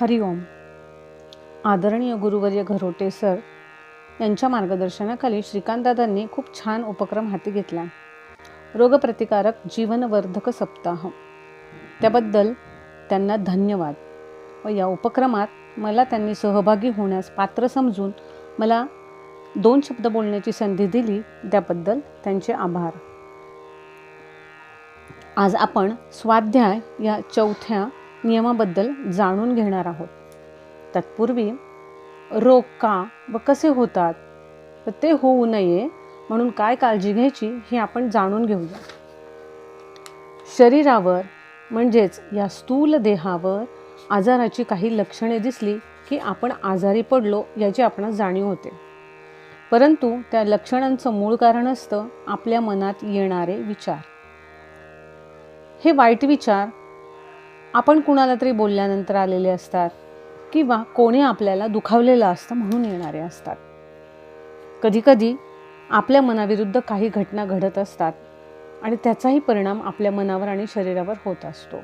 हरिओम. आदरणीय गुरुवर्य घरोटे सर यांच्या मार्गदर्शनाखाली श्रीकांतदादांनी खूप छान उपक्रम हाती घेतला. रोगप्रतिकारक जीवनवर्धक सप्ताह. त्याबद्दल त्यांना धन्यवाद. व या उपक्रमात मला त्यांनी सहभागी होण्यास पात्र समजून मला 2 शब्द बोलण्याची संधी दिली त्याबद्दल त्यांचे आभार. आज आपण स्वाध्याय या 4थ्या नियमाबद्दल जाणून घेणार आहोत. तत्पूर्वी रोग का व कसे होतात व ते होऊ नये म्हणून काय काळजी घ्यायची हे आपण जाणून घेऊया. शरीरावर म्हणजेच या स्थूल देहावर आजाराची काही लक्षणे दिसली की आपण आजारी पडलो याची आपणास जाणीव होते. परंतु त्या लक्षणांचं मूळ कारण असतं आपल्या मनात येणारे विचार. हे वाईट विचार आपण कुणाला तरी बोलल्यानंतर आलेले असतात किंवा कोणी आपल्याला दुखावलेलं असतं म्हणून येणारे असतात. कधीकधी आपल्या मनाविरुद्ध काही घटना घडत असतात आणि त्याचाही परिणाम आपल्या मनावर आणि शरीरावर होत असतो.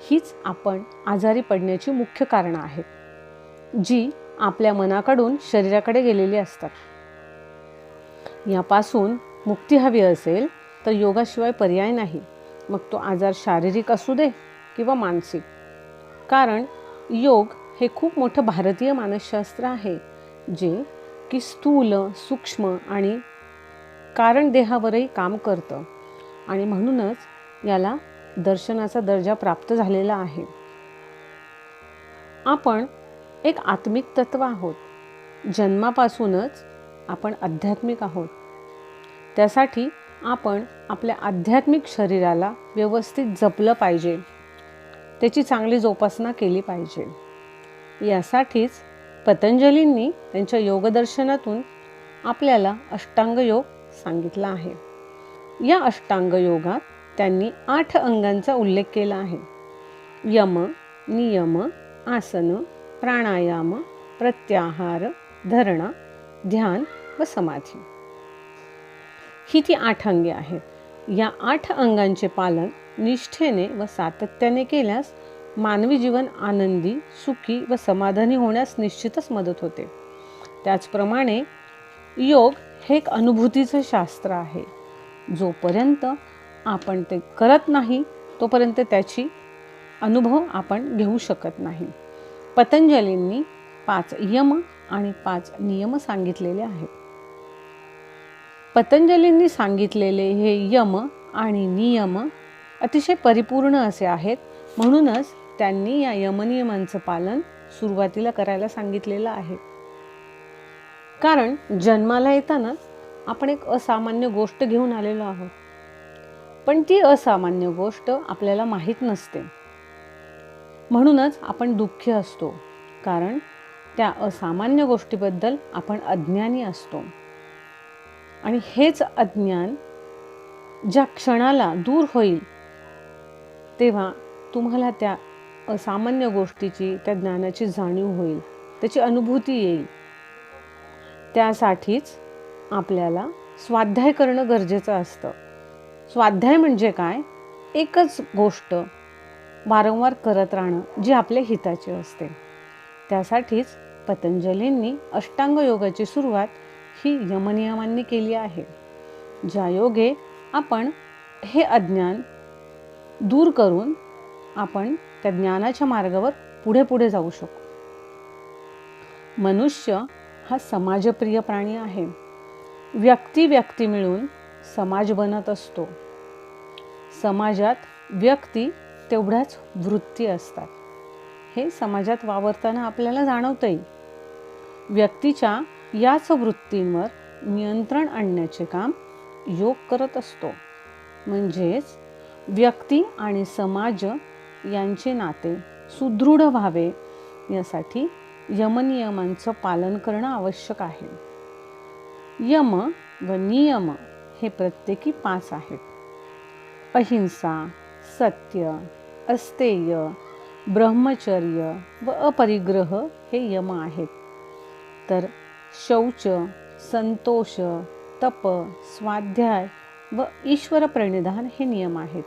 हीच आपण आजारी पडण्याची मुख्य कारणं आहेत, जी आपल्या मनाकडून शरीराकडे गेलेली असतात. यापासून मुक्ती हवी असेल तर योगाशिवाय पर्याय नाही. मग तो आजार शारीरिक असू दे किंवा मानसिक. कारण योग हे खूप मोठं भारतीय मानसशास्त्र आहे, जे की स्थूल, सूक्ष्म आणि कारण देहावरही काम करतं आणि म्हणूनच याला दर्शनाचा दर्जा प्राप्त झालेला आहे. आपण एक आत्मिक तत्व आहोत. जन्मापासूनच आपण आध्यात्मिक आहोत. त्यासाठी आपण आपल्या आध्यात्मिक शरीराला व्यवस्थित जपलं पाहिजे, त्याची चांगली जोपासना केली पाहिजे. यासाठीच पतंजलींनी त्यांच्या योगदर्शनातून आपल्याला अष्टांग योग सांगितला आहे. या अष्टांग योगात त्यांनी 8 अंगांचा उल्लेख केला आहे. यम, नियम, आसन, प्राणायाम, प्रत्याहार, धारणा, ध्यान व समाधी. ही ती 8 अंगे आहेत. या 8 अंगांचे पालन निष्ठेने व सातत्याने केल्यास मानवी जीवन आनंदी, सुखी व समाधानी होण्यास निश्चितच मदत होते. त्याचप्रमाणे योग हे एक अनुभूतीचं शास्त्र आहे. जोपर्यंत आपण ते करत नाही तोपर्यंत त्याची अनुभव आपण घेऊ शकत नाही. पतंजलींनी 5 यम आणि 5 नियम सांगितलेले आहेत. पतंजलींनी सांगितलेले हे यम आणि नियम अतिशय परिपूर्ण असे आहेत. म्हणूनच त्यांनी या यमनियमांचं पालन सुरुवातीला करायला सांगितलेलं आहे. कारण जन्माला येतानाच आपण एक असामान्य गोष्ट घेऊन आलेलो आहोत, पण ती असामान्य गोष्ट आपल्याला माहीत नसते. म्हणूनच आपण दुःखी असतो, कारण त्या असामान्य गोष्टीबद्दल आपण अज्ञानी असतो. आणि हेच अज्ञान ज्या क्षणाला दूर होईल तेव्हा तुम्हाला त्या असामान्य गोष्टीची, त्या ज्ञानाची जाणीव होईल, त्याची अनुभूती येईल. त्यासाठीच आपल्याला स्वाध्याय करणं गरजेचं असतं. स्वाध्याय म्हणजे काय? एकच गोष्ट वारंवार करत राहणं जी आपल्या हिताची असते. त्यासाठीच पतंजलींनी अष्टांग योगाची सुरुवात ही यमनियमांनी केली आहे, ज्या योगे आपण हे अज्ञान दूर करून आपण त्या ज्ञानाच्या मार्गावर पुढे पुढे जाऊ शकतो. मनुष्य हा समाजप्रिय प्राणी आहे. व्यक्ती मिळून समाज बनत असतो. समाजात व्यक्ती तेवढ्याच वृत्ती असतात. हे समाजात वावरताना आपल्याला जाणवतंय. व्यक्तीच्या याच वृत्तींवर नियंत्रण आणण्याचे काम योग करत असतो. म्हणजेच व्यक्ती आणि समाज यांचे नाते सुदृढ व्हावे यासाठी यमनियमांचं पालन करणं आवश्यक आहे. यम व नियम हे प्रत्येकी 5 आहेत. अहिंसा, सत्य, अस्तेय, ब्रह्मचर्य व अपरिग्रह हे यम आहेत. तर शौच, संतोष, तप, स्वाध्याय व ईश्वर प्रणिधान हे नियम आहेत.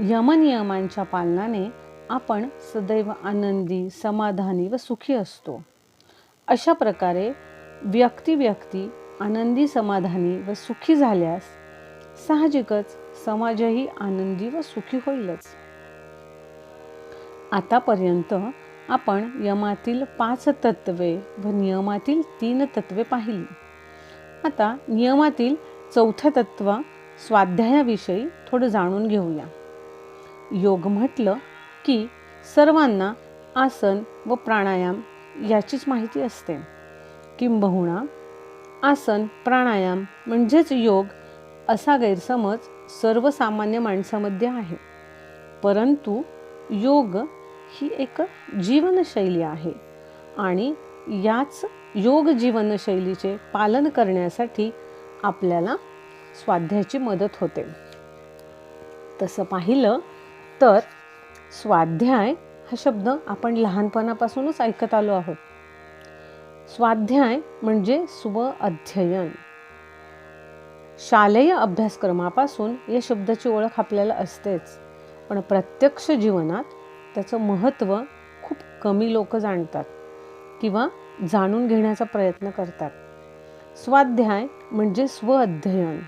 यमनियमांच्या पालनाने आपण सदैव आनंदी, समाधानी व सुखी असतो. अशा प्रकारे व्यक्ती आनंदी, समाधानी व सुखी झाल्यास साहजिकच समाजही आनंदी व सुखी होईलच. आतापर्यंत आपण यमातील 5 तत्वे व नियमातील 3 तत्वे पाहिली. आता नियमातील 4थं तत्व स्वाध्यायाविषयी थोडं जाणून घेऊया. योग म्हटलं की सर्वांना आसन व प्राणायाम याचीच माहिती असते. किंबहुना आसन प्राणायाम म्हणजेच योग असा गैरसमज सर्वसामान्य माणसामध्ये आहे. परंतु योग ही एक जीवनशैली आहे आणि याच योग जीवनशैलीचे पालन करण्यासाठी आपल्याला स्वाध्यायाची मदत होते. तसं पाहिलं तर स्वाध्याय हा शब्द आपण लहानपणापासूनच ऐकत आलो आहोत. स्वाध्याय म्हणजे स्व-अध्ययन. शालेय अभ्यासक्रमापासून या शब्दाची ओळख आपल्याला असतेच, पण प्रत्यक्ष जीवनात त्याचं महत्त्व खूप कमी लोक जाणतात किंवा जाणून घेण्याचा प्रयत्न करतात. स्वाध्याय म्हणजे स्व-अध्ययन.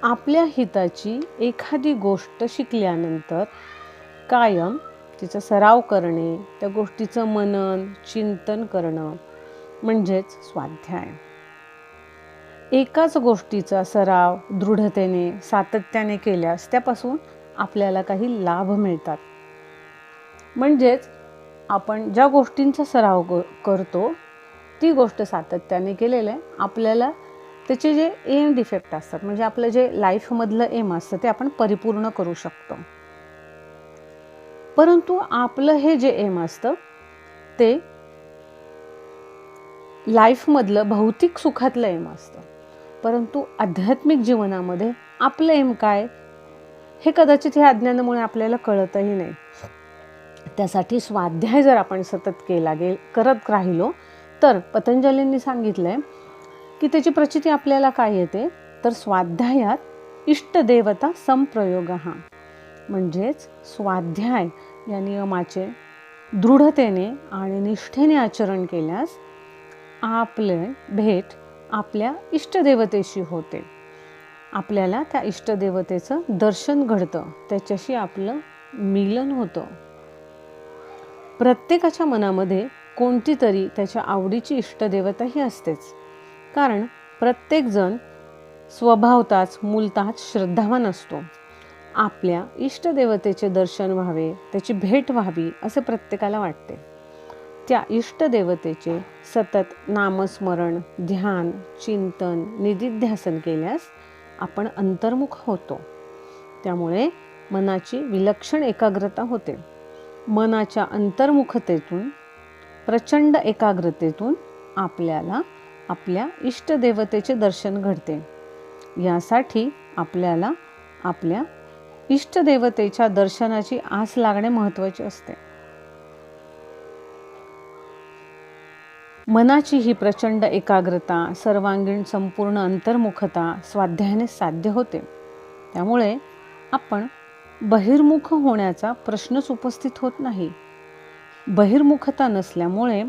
आपल्या हिताची एखादी गोष्ट शिकल्यानंतर कायम तिचा सराव करणे, त्या गोष्टीचं मनन, चिंतन करणं म्हणजेच स्वाध्याय. एकाच गोष्टीचा सराव दृढतेने, सातत्याने केल्यास त्यापासून आपल्याला काही लाभ मिळतात. म्हणजेच आपण ज्या गोष्टींचा सराव करतो ती गोष्ट सातत्याने केलेलं आपल्याला त्याचे जे एंड इफेक्ट असतात, म्हणजे आपलं जे लाईफमधलं एम असतं ते आपण परिपूर्ण करू शकतो. परंतु आपलं हे जे एम असतं ते लाईफमधलं भौतिक सुखातलं एम असतं. परंतु आध्यात्मिक जीवनामध्ये आपलं एम काय हे कदाचित ह्या अज्ञानामुळे आपल्याला कळतही नाही. त्यासाठी स्वाध्याय जर आपण सतत करत राहिलो तर पतंजलींनी सांगितलंय की त्याची प्रचिती आपल्याला काय येते, तर स्वाध्यायात इष्टदेवता संप्रयोग. म्हणजेच स्वाध्याय या नियमाचे दृढतेने आणि निष्ठेने आचरण केल्यास आपले भेट आपल्या इष्टदेवतेशी होते. आपल्याला त्या इष्टदेवतेचं दर्शन घडतं, त्याच्याशी आपलं मिलन होतं. प्रत्येकाच्या मनामध्ये कोणती तरी त्याच्या आवडीची इष्टदेवताही असतेच, कारण प्रत्येकजण स्वभावताच मूलतःच श्रद्धावान असतो. आपल्या इष्टदेवतेचे दर्शन व्हावे, त्याची भेट व्हावी असे प्रत्येकाला वाटते. त्या इष्टदेवतेचे सतत नामस्मरण, ध्यान, चिंतन, निधिध्यासन केल्यास आपण अंतर्मुख होतो. त्यामुळे मनाची विलक्षण एकाग्रता होते. मनाच्या अंतर्मुखतेतून, प्रचंड एकाग्रतेतून आपल्याला आपल्या इष्टदेवतेचे दर्शन घडते. यासाठी आपल्याला आपल्या इष्टदेवतेच्या दर्शनाची आस लागणे महत्त्वाचे असते. मनाची ही प्रचंड एकाग्रता, सर्वांगीण संपूर्ण अंतर्मुखता स्वाध्यायाने साध्य होते. त्यामुळे आपण बहिर्मुख होण्याचा प्रश्नच उपस्थित होत नाही. बहिर्मुखता नसल्यामुळे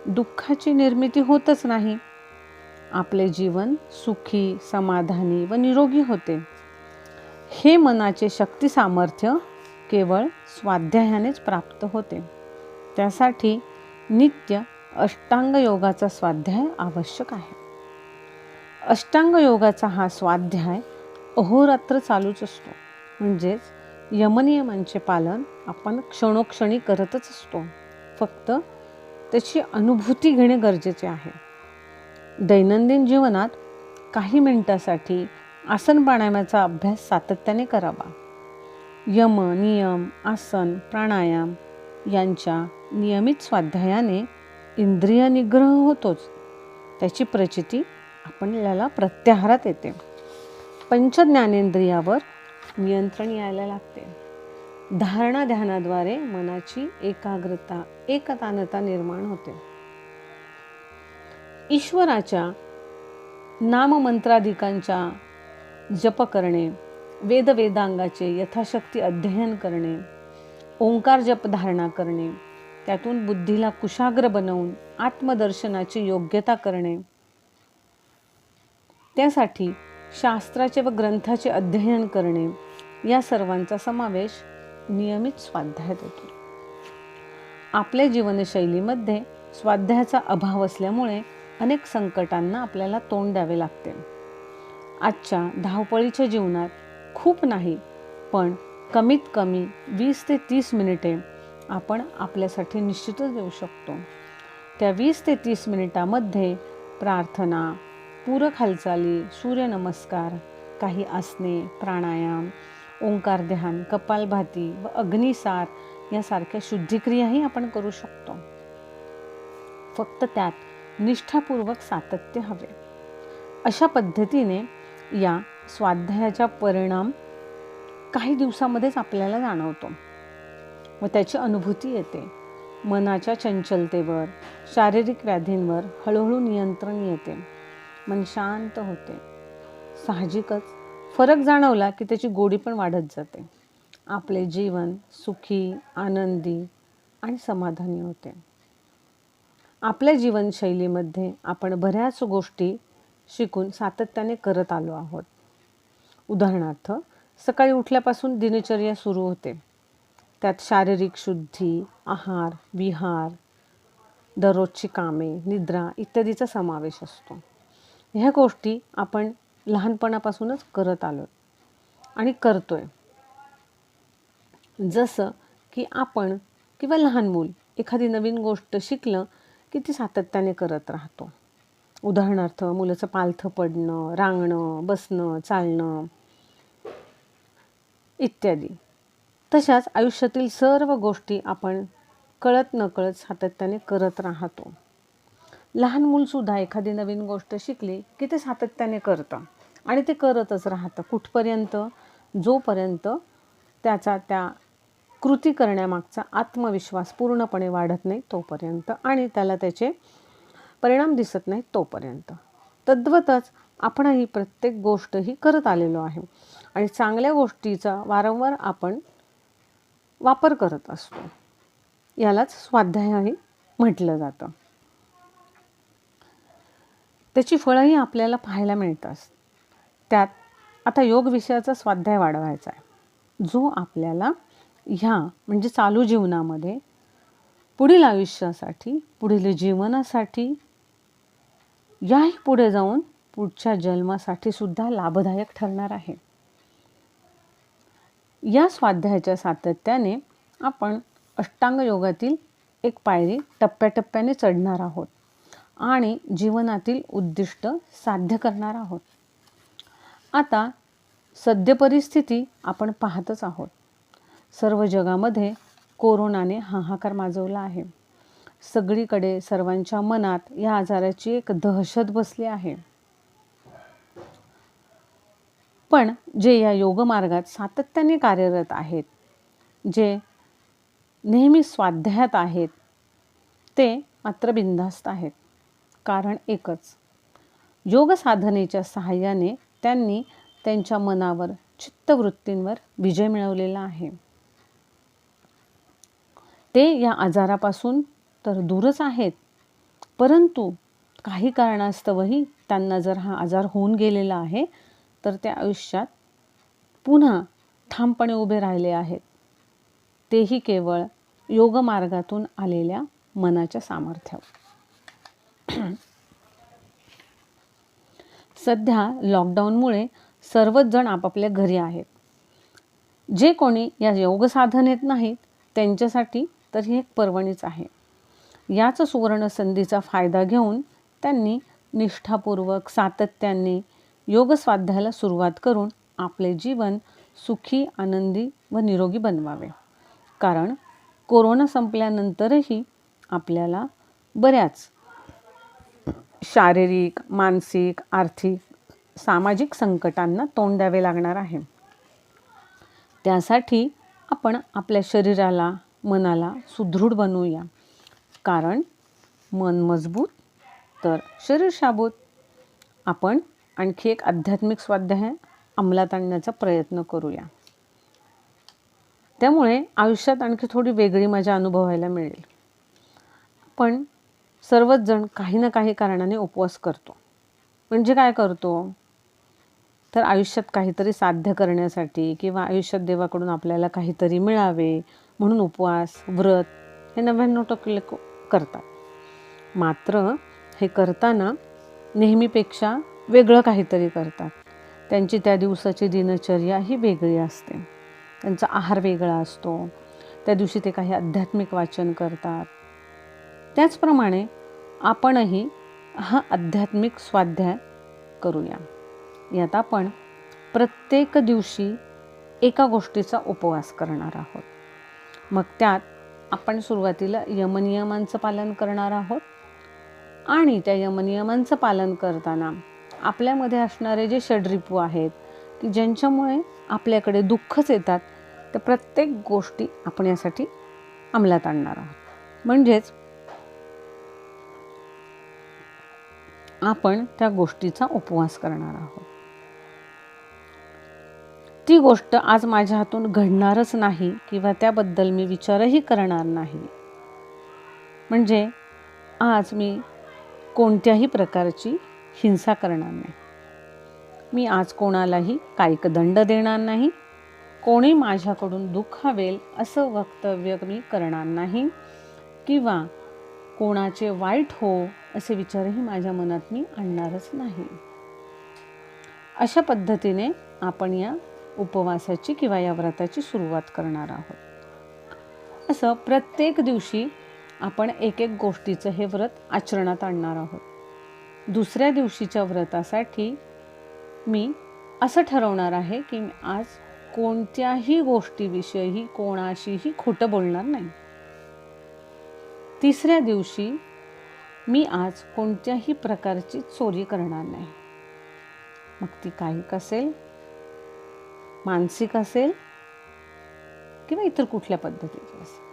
दुःखाची निर्मिती होतच नाही. आपले जीवन सुखी, समाधानी व निरोगी होते. हे मनाचे शक्ती सामर्थ्य केवळ स्वाध्यायानेच प्राप्त होते. त्यासाठी नित्य अष्टांग योगाचा स्वाध्याय आवश्यक आहे. अष्टांग योगाचा हा स्वाध्याय अहोरात्र चालूच असतो. म्हणजेच यमनियमांचे पालन आपण क्षणोक्षणी करतच असतो. फक्त त्याची अनुभूती घेणे गरजेचे आहे. दैनंदिन जीवनात काही मिनिटासाठी आसन प्राणायामाचा अभ्यास सातत्याने करावा. यम, नियम, आसन, प्राणायाम यांच्या नियमित स्वाध्यायाने इंद्रिय निग्रह होतोच, त्याची प्रचिती आपल्याला प्रत्याहारात येते. पंचज्ञानेंद्रियावर नियंत्रण यायला लागते. धारणा ध्यानाद्वारे मनाची एकाग्रता, एकतानता निर्माण होते. ईश्वराच्या नाममंत्रादिकांचा जप करणे, वेदांगाचे यथाशक्ती अध्ययन करणे, ओंकार जप धारणा करणे, त्यातून बुद्धीला कुशाग्र बनवून आत्मदर्शनाची योग्यता करणे, त्यासाठी शास्त्राचे व ग्रंथाचे अध्ययन करणे, या सर्वांचा समावेश नियमित स्वाध्यायात होतो. आपल्या जीवनशैलीमध्ये स्वाध्यायाचा अभाव असल्यामुळे अनेक संकटांना आपल्याला तोंड द्यावे लागते. आजच्या धावपळीच्या जीवनात खूप नाही, पण कमीत कमी 20 ते 30 मिनिटे आपण आपल्यासाठी निश्चितच देऊ शकतो. त्या 20 ते 30 मिनिटामध्ये प्रार्थना, पूरक हालचाली, सूर्यनमस्कार, काही आसने, प्राणायाम, ओंकार ध्यान, कपालभाती व अग्निसार यासारख्या शुद्धिक्रियाही आपण करू शकतो. फक्त त्यात निष्ठापूर्वक सातत्य हवे. अशा पद्धतीने या स्वाध्यायाचा परिणाम काही दिवसामध्येच आपल्याला जाणवतो व त्याची अनुभूती येते. मनाच्या चंचलतेवर, शारीरिक व्याधींवर हळूहळू नियंत्रण येते. मन शांत होते. साहजिकच फरक जाणवला की त्याची गोडी पण वाढत जाते. आपले जीवन सुखी, आनंदी आणि समाधानी होते. आपल्या जीवनशैलीमध्ये आपण बऱ्याच गोष्टी शिकून सातत्याने करत आलो आहोत. उदाहरणार्थ, सकाळी उठल्यापासून दिनचर्या सुरू होते. त्यात शारीरिक शुद्धी, आहार, विहार, दररोजची कामे, निद्रा इत्यादीचा समावेश असतो. ह्या गोष्टी आपण लहानपणापासूनच करत आलो आणि करतोय. जसं की आपण किंवा लहान मूल एखादी नवीन गोष्ट शिकलं की ती सातत्याने करत राहतो. उदाहरणार्थ, मुलाचं पालथं पडणं, रांगणं, बसणं, चालणं इत्यादी. तशाच आयुष्यातील सर्व गोष्टी आपण कळत नकळत सातत्याने करत राहतो. लहान मूलसुद्धा एखादी नवीन गोष्ट शिकली की ते सातत्याने करतं आणि ते करतच राहतं. कुठपर्यंत? जोपर्यंत त्याचा त्या कृती करण्यामागचा आत्मविश्वास पूर्णपणे वाढत नाही तोपर्यंत आणि त्याला त्याचे परिणाम दिसत नाही तोपर्यंत. तद्वतच आपणही प्रत्येक गोष्ट ही करत आलेलो आहे आणि चांगल्या गोष्टीचा वारंवार आपण वापर करत असतो. यालाच स्वाध्यायही म्हटलं जातं. त्याची फळंही आपल्याला पाहायला मिळतात. त्यात आता योग विषयाचा स्वाध्याय वाढवायचा आहे, जो आपल्याला ह्या म्हणजे चालू जीवनामध्ये पुढील आयुष्यासाठी, पुढील जीवनासाठी, याही पुढे जाऊन पुढच्या जन्मासाठी सुद्धा लाभदायक ठरणार आहे. या स्वाध्यायाच्या सातत्याने आपण अष्टांग योगातील एक पायरी टप्प्याटप्प्याने चढणार आहोत आणि जीवनातील उद्दिष्ट साध्य करणार आहोत. आता सद्य परिस्थिती आपण पाहतच आहोत. सर्व जगामध्ये कोरोनाने हाहाकार माजवला आहे. सगळीकडे सर्वांच्या मनात या आजाराची एक दहशत बसली आहे. पण जे या योगमार्गात सातत्याने कार्यरत आहेत, जे नेहमी स्वाध्यायात आहेत, ते मात्र बिनधास्त आहेत. कारण एकच, योग साधनेच्या सहाय्याने त्यांनी त्यांच्या मनावर, चित्तवृत्तींवर विजय मिळवलेला आहे. ते या आजारापासून तर दूरच आहेत, परंतु काही कारणास्तवही त्यांना जर हा आजार होऊन गेलेला आहे तर त्या आयुष्यात पुन्हा ठामपणे उभे राहिले आहेत. तेही केवळ योगमार्गातून आलेल्या मनाच्या सामर्थ्यावर. सध्या लॉकडाऊनमुळे सर्वच जण आपापल्या घरी आहेत. जे कोणी या योग साधनेत नाहीत त्यांच्यासाठी तर ही एक पर्वणीच आहे. याच सुवर्ण संधीचा फायदा घेऊन त्यांनी निष्ठापूर्वक सातत्याने योग स्वाध्यायाला सुरुवात करून आपले जीवन सुखी, आनंदी व निरोगी बनवावे. कारण कोरोना संपल्यानंतरही आपल्याला बऱ्याच शारीरिक, मानसिक, आर्थिक, सामाजिक संकटांना तोंड द्यावे लागणार आहे. त्यासाठी आपण आपल्या शरीराला, मनाला सुदृढ बनवूया. कारण मन मजबूत तर शरीर शाबूत. आपण आणखी एक आध्यात्मिक स्वाध्याय अंमलात आणण्याचा प्रयत्न करूया. त्यामुळे आयुष्यात आणखी थोडी वेगळी मजा अनुभवायला मिळेल. पण सर्वच जण काही ना काही कारणाने उपवास करतो. म्हणजे काय करतो? तर आयुष्यात काहीतरी साध्य करण्यासाठी किंवा आयुष्यात देवाकडून आपल्याला काहीतरी मिळावे म्हणून उपवास, व्रत हे 99% लोक करतात. मात्र हे करताना नेहमीपेक्षा वेगळं काहीतरी करतात. त्यांची त्या दिवसाची दिनचर्या ही वेगळी असते. त्यांचा आहार वेगळा असतो. त्या दिवशी ते काही आध्यात्मिक वाचन करतात. त्याचप्रमाणे आपणही हा आध्यात्मिक स्वाध्याय करूया. यात आपण प्रत्येक दिवशी एका गोष्टीचा उपवास करणार आहोत. मग त्यात आपण सुरुवातीला यमनियमांचं पालन करणार आहोत आणि त्या यमनियमांचं पालन करताना आपल्यामध्ये असणारे जे षड्रिपू आहेत की ज्यांच्यामुळे आपल्याकडे दुःखच येतात, त्या प्रत्येक गोष्टी आपण यासाठी अंमलात आणणार आहोत. म्हणजेच आपण त्या गोष्टीचा उपवास करणार आहोत. ती गोष्ट आज माझ्या हातून घडणारच नाही किंवा त्याबद्दल मी विचारही करणार नाही. म्हणजे आज मी कोणत्याही प्रकारची हिंसा करणार नाही. मी आज कोणालाही कायिक दंड देणार नाही. कोणी माझ्याकडून दुखावेल असं वक्तव्य मी करणार नाही किंवा कोणाचे वाईट हो असे विचारही माझ्या मनात मी आणणारच नाही. अशा पद्धतीने आपण या उपवासाची किंवा या व्रताची सुरुवात करणार आहोत. असं प्रत्येक दिवशी आपण एक एक गोष्टीचं हे व्रत आचरणात आणणार आहोत. दुसऱ्या दिवशीच्या व्रतासाठी मी असं ठरवणार आहे की मी आज कोणत्याही गोष्टीविषयी कोणाशीही खोटं बोलणार नाही. तिसऱ्या दिवशी मी आज कोणत्याही प्रकारची चोरी करणार नाही. मग ती कायिक असेल, मानसिक असेल किंवा इतर कुठल्या पद्धतीची असेल.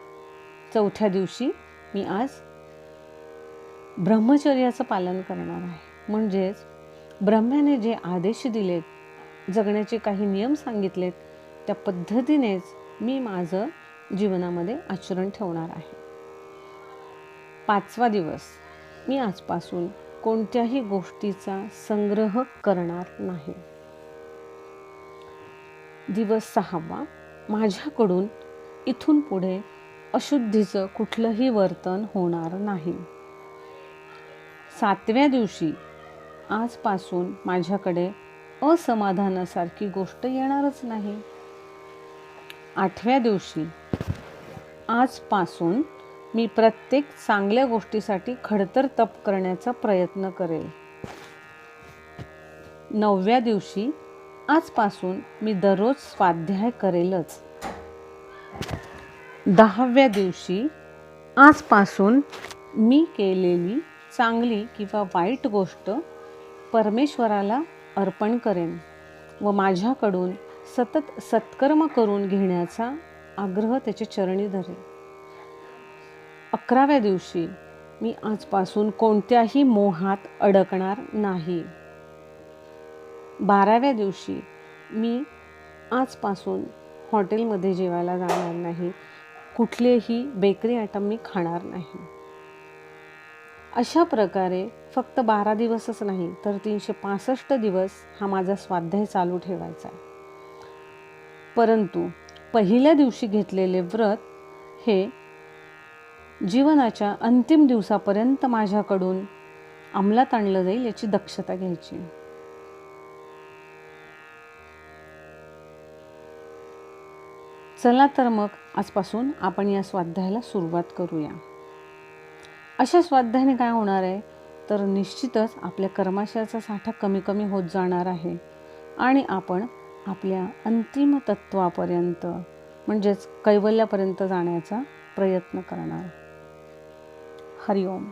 चौथ्या दिवशी मी आज ब्रह्मचर्याचं पालन करणार आहे. म्हणजेच ब्रह्म्याने जे आदेश दिलेत, जगण्याचे काही नियम सांगितलेत, त्या पद्धतीनेच मी माझं जीवनामध्ये आचरण ठेवणार आहे. 5वा दिवस मी आजपासून कोणत्याही गोष्टीचा संग्रह करणार नाही. दिवस 6वा माझ्याकडून इथून पुढे अशुद्धीचं कुठलंही वर्तन होणार नाही. 7व्या दिवशी आजपासून माझ्याकडे असमाधानासारखी गोष्ट येणारच नाही. 8व्या दिवशी आजपासून मी प्रत्येक चांगल्या गोष्टीसाठी खडतर तप करण्याचा प्रयत्न करेल. 9व्या दिवशी आजपासून मी दररोज स्वाध्याय करेलच. 10व्या दिवशी आजपासून मी केलेली चांगली किंवा वाईट गोष्ट परमेश्वराला अर्पण करेन व माझ्याकडून सतत सत्कर्म करून घेण्याचा आग्रह त्याच्या चरणी धरेन. 11व्या दिवशी मी आजपासून कोणत्याही मोहात अडकणार नाही. 12व्या दिवशी मी आजपासून हॉटेलमध्ये जेवायला जाणार नाही. कुठलेही बेकरी आयटम मी खाणार नाही. अशा प्रकारे फक्त 12 दिवसच नाही तर 365 दिवस हा माझा स्वाध्याय चालू ठेवायचा आहे. परंतु पहिल्या दिवशी घेतलेले व्रत हे जीवनाच्या अंतिम दिवसापर्यंत माझ्याकडून अंमलात आणलं जाईल याची दक्षता घ्यायची. चला तर मग आजपासून आपण या स्वाध्यायाला सुरुवात करूया. अशा स्वाध्यायाने काय होणार आहे तर निश्चितच आपल्या कर्माशयाचा साठा कमी कमी होत जाणार आहे आणि आपण आपल्या अंतिम तत्वापर्यंत म्हणजेच कैवल्यापर्यंत जाण्याचा प्रयत्न करणार. हरिओम.